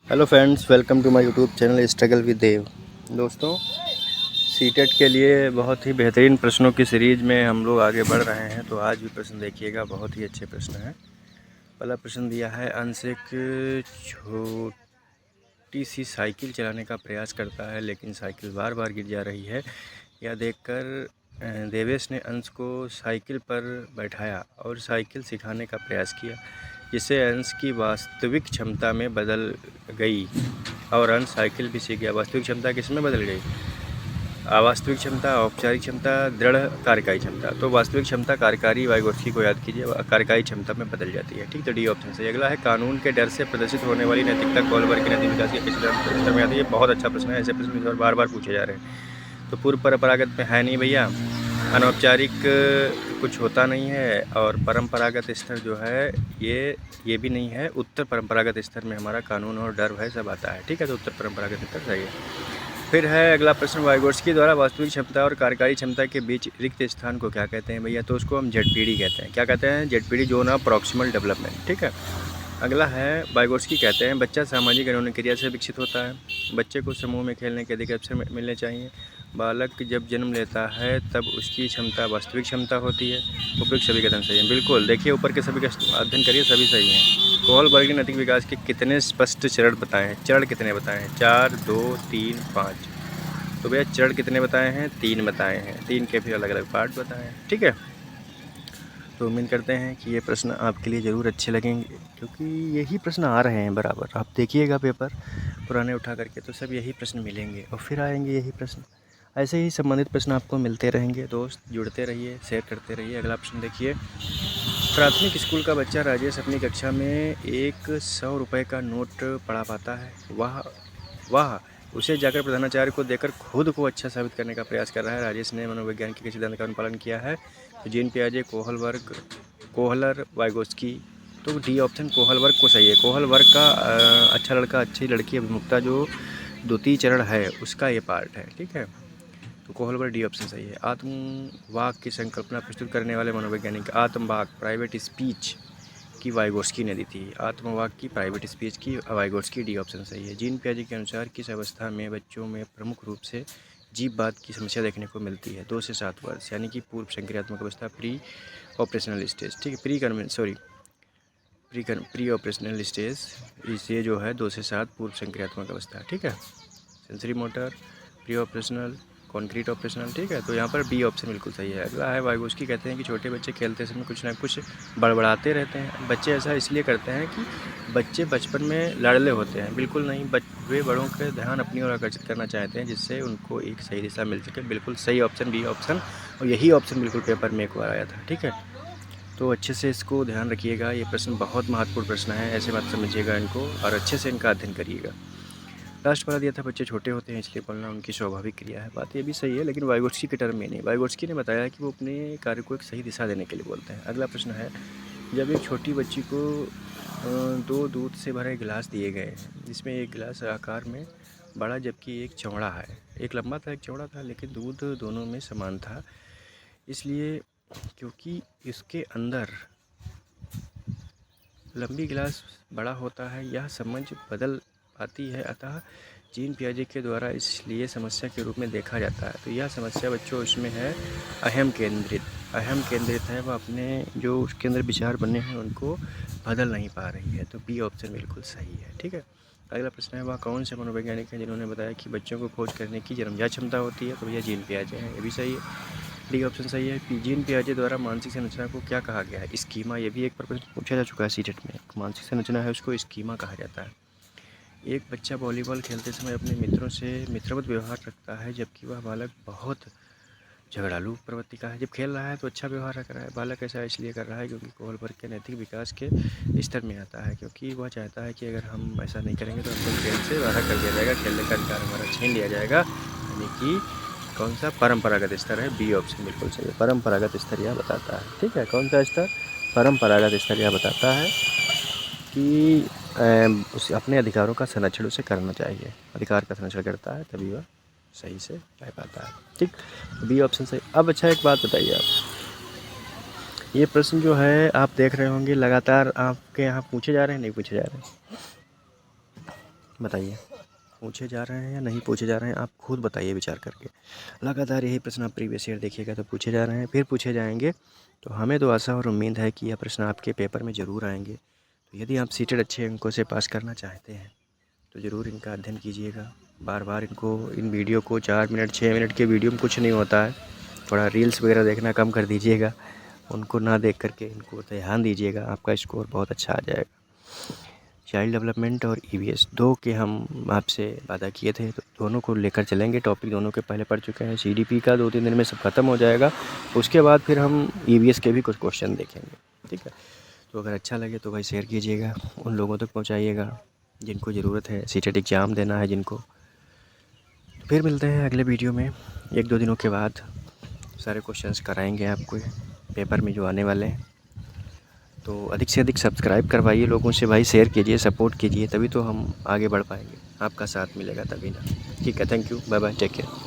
Hello friends, welcome to my YouTube channel struggle with Dev. दोस्तों, CTET के लिए बहुत ही बेहतरीन प्रश्नों की सीरीज़ में हम लोग आगे बढ़ रहे हैं। तो आज भी प्रश्न देखिएगा, बहुत ही अच्छे प्रश्न हैं। पहला प्रश्न दिया है, अंश एक छोटी सी साइकिल चलाने का प्रयास करता है लेकिन साइकिल बार बार गिर जा रही है। यह देखकर देवेश ने अंश को साइकिल पर बैठाया और साइकिल सिखाने का प्रयास किया, जिससे अंश की वास्तविक क्षमता में बदल गई और अंश साइकिल भी सीख गया। वास्तविक क्षमता किस में बदल गई? अवास्तविक क्षमता, औपचारिक क्षमता, दृढ़ कार्यकारी क्षमता। तो वास्तविक क्षमता कार्यकारी वाइगोत्स्की को याद कीजिए, कार्यकारी क्षमता में बदल जाती है। ठीक, तो डी ऑप्शन सही। अगला है, कानून के डर से प्रदर्शित होने वाली नैतिकता कोहलबर्ग के नैतिक विकास के किस स्तर में आती है? ये बहुत अच्छा प्रश्न है, ऐसे प्रश्न इस बार बार बार पूछे जा रहे हैं। तो पूर्व परंपरागत में है नहीं भैया, अनौपचारिक कुछ होता नहीं है, और परंपरागत स्तर जो है ये भी नहीं है। उत्तर परंपरागत स्तर में हमारा कानून और डर भय सब आता है। ठीक है, तो उत्तर परंपरागत स्तर सही है। फिर है अगला प्रश्न, वाइगोत्स्की द्वारा वास्तविक क्षमता और कार्यकारी क्षमता के बीच रिक्त स्थान को क्या कहते हैं भैया? तो उसको हम जेडपीडी कहते हैं। क्या कहते हैं? ZPD, zone of proximal development. ठीक है। अगला है, वाइगोत्स्की कहते हैं बच्चा सामाजिक क्रिया से विकसित होता है। बच्चे को समूह में खेलने के अधिक अवसर मिलने चाहिए। बालक जब जन्म लेता है तब उसकी क्षमता वास्तविक क्षमता होती है। उपयुक्त सभी कथन सही हैं। बिल्कुल, देखिए ऊपर के सभी का अध्ययन करिए, सभी सही हैं। कोहलबर्ग ने नैतिक विकास के कितने स्पष्ट चरण बताए हैं? चरण कितने बताए हैं? 4, 2, 3, 5। तो भैया चरण कितने बताए हैं? 3 बताए हैं। 3 के फिर अलग अलग पार्ट बताए हैं। ठीक है, तो उम्मीद करते हैं कि ये प्रश्न आपके लिए ज़रूर अच्छे लगेंगे, क्योंकि यही प्रश्न आ रहे हैं बराबर। आप देखिएगा पेपर पुराने उठा करके, तो सब यही प्रश्न मिलेंगे और फिर आएंगे यही प्रश्न। ऐसे ही संबंधित प्रश्न आपको मिलते रहेंगे। दोस्त जुड़ते रहिए, शेयर करते रहिए। अगला प्रश्न देखिए, प्राथमिक स्कूल का बच्चा राजेश अपनी कक्षा में एक 100 रुपये का नोट पढ़ा पाता है। वाह, उसे जाकर प्रधानाचार्य को देकर खुद को अच्छा साबित करने का प्रयास कर रहा है। राजेश ने मनोविज्ञान के सिद्धांत का अनुपालन किया है। तो जीन पियाजे, कोहलर, वाइगोत्स्की। तो डी ऑप्शन कोहलवर्ग को सही है। कोहलवर्ग का अच्छा लड़का अच्छी लड़की अभिमुखता जो द्वितीय चरण है उसका ये पार्ट है। ठीक है, तो कोहलवर्ग डी ऑप्शन सही है। आत्मवाक की संकल्पना प्रस्तुत करने वाले मनोवैज्ञानिक, आत्मवाक प्राइवेट स्पीच की वाइगोत्स्की ने दी थी। आत्मवाक की प्राइवेट स्पीच की वाइगोत्स्की, डी ऑप्शन सही है। जीन पियाजे के अनुसार किस अवस्था में बच्चों में प्रमुख रूप से जीववाद की समस्या देखने को मिलती है? 2 से 7 वर्ष, यानी कि पूर्व संक्रियात्मक अवस्था, प्री ऑपरेशनल स्टेज। ठीक है, प्री ऑपरेशनल स्टेज, ये जो है 2 से 7 पूर्व संक्रियात्मक अवस्था। ठीक है, sensory motor, pre operational, concrete operational. ठीक है, तो यहाँ पर बी ऑप्शन बिल्कुल सही है। अगला है, वाइगोत्स्की कहते हैं कि छोटे बच्चे खेलते समय कुछ ना कुछ बड़बड़ाते रहते हैं। बच्चे ऐसा इसलिए करते हैं कि बच्चे बचपन में लाडले होते हैं। बिल्कुल नहीं, वे बड़ों का ध्यान अपनी ओर आकर्षित करना चाहते हैं, जिससे उनको एक सही दिशा मिल सके। बिल्कुल सही ऑप्शन बी ऑप्शन, और यही ऑप्शन बिल्कुल पेपर में एक बार आया था। ठीक है, तो अच्छे से इसको ध्यान रखिएगा। ये प्रश्न बहुत महत्वपूर्ण प्रश्न है, ऐसे मत समझिएगा इनको, और अच्छे से इनका अध्ययन करिएगा। लास्ट वाला दिया था, बच्चे छोटे होते हैं इसलिए बोलना उनकी स्वाभाविक क्रिया है। बात ये भी सही है, लेकिन वाइगोत्स्की के टर्म में नहीं। वाइगोत्स्की ने बताया कि वो अपने कार्य को एक सही दिशा देने के लिए बोलते हैं। अगला प्रश्न है, जब एक छोटी बच्ची को 2 दूध से भरे गिलास दिए गए हैं, जिसमें एक गिलास आकार में बड़ा जबकि एक चौड़ा है, एक लंबा था एक चौड़ा था, लेकिन दूध दोनों में समान था, इसलिए क्योंकि इसके अंदर लंबी गिलास बड़ा होता है, यह समझ बदल आती है। अतः जीन पियाजे के द्वारा इसलिए समस्या के रूप में देखा जाता है। तो यह समस्या बच्चों इसमें है अहम केंद्रित है। वह अपने जो उसके अंदर विचार बने हैं उनको बदल नहीं पा रही है। तो बी ऑप्शन बिल्कुल सही है। ठीक है, अगला प्रश्न है, वह कौन से मनोवैज्ञानिक हैं जिन्होंने बताया कि बच्चों को खोज करने की जन्मजात क्षमता होती है? तो भैया जीन पियाजे हैं, ये भी सही है। डी ऑप्शन सही है। जीन पियाजे द्वारा मानसिक संरचना को क्या कहा गया है? स्कीमा। ये भी एक प्रश्न पूछा जा चुका है सीटेट में। मानसिक संरचना है उसको स्कीमा कहा जाता है। एक बच्चा वॉलीबॉल खेलते समय अपने मित्रों से मित्रवत व्यवहार रखता है, जबकि वह बालक बहुत झगड़ालू प्रवृत्ति का है। जब खेल रहा है तो अच्छा व्यवहार रख रहा है। बालक ऐसा इसलिए कर रहा है क्योंकि कोहलबर्ग के नैतिक विकास के स्तर में आता है, क्योंकि वह चाहता है कि अगर हम ऐसा नहीं करेंगे तो हमको खेल से बाहर कर दिया जाएगा, खेलने का अधिकार हमारा छीन लिया जाएगा। यानी कि कौन सा परंपरागत स्तर है? बी ऑप्शन बिल्कुल सही है। परंपरागत स्तर यह बताता है। ठीक है, कौन सा स्तर? परंपरागत स्तर यह बताता है कि उसे अपने अधिकारों का संरक्षण उसे करना चाहिए। अधिकार का संरक्षण करता है तभी वह सही से रह पाता है। ठीक, बी ऑप्शन सही। अब अच्छा एक बात बताइए आप, ये प्रश्न जो है आप देख रहे होंगे लगातार आपके यहाँ पूछे जा रहे हैं, नहीं पूछे जा रहे हैं? बताइए, पूछे जा रहे हैं या नहीं पूछे जा रहे हैं, आप खुद बताइए विचार करके। लगातार यही प्रश्न आप प्रीवियस ईयर देखिएगा तो पूछे जा रहे हैं, फिर पूछे जाएंगे। तो हमें तो आशा और उम्मीद है कि यह प्रश्न आपके पेपर में ज़रूर आएंगे। तो यदि आप सीटेट अच्छे अंकों से पास करना चाहते हैं तो ज़रूर इनका अध्ययन कीजिएगा। बार बार इन वीडियो को 4 मिनट 6 मिनट के वीडियो में कुछ नहीं होता है, थोड़ा रील्स वगैरह देखना कम कर दीजिएगा। उनको ना देख करके इनको ध्यान दीजिएगा, आपका स्कोर बहुत अच्छा आ जाएगा। चाइल्ड डेवलपमेंट और EVS 2 के हम आपसे वादा किए थे, तो दोनों को लेकर चलेंगे। टॉपिक दोनों के पहले पढ़ चुके हैं। CDP का 2-3 दिन में सब ख़त्म हो जाएगा, उसके बाद फिर हम EVS के भी कुछ क्वेश्चन देखेंगे, ठीक है। तो अगर अच्छा लगे तो भाई शेयर कीजिएगा, उन लोगों तक पहुंचाइएगा जिनको ज़रूरत है, सीटेट एग्ज़ाम देना है जिनको। तो फिर मिलते हैं अगले वीडियो में 1-2 दिनों के बाद। सारे क्वेश्चंस कराएंगे आपको पेपर में जो आने वाले हैं। तो अधिक से अधिक सब्सक्राइब करवाइए लोगों से भाई, शेयर कीजिए, सपोर्ट कीजिए, तभी तो हम आगे बढ़ पाएंगे। आपका साथ मिलेगा तभी ना। ठीक है, thank you, bye bye, take care.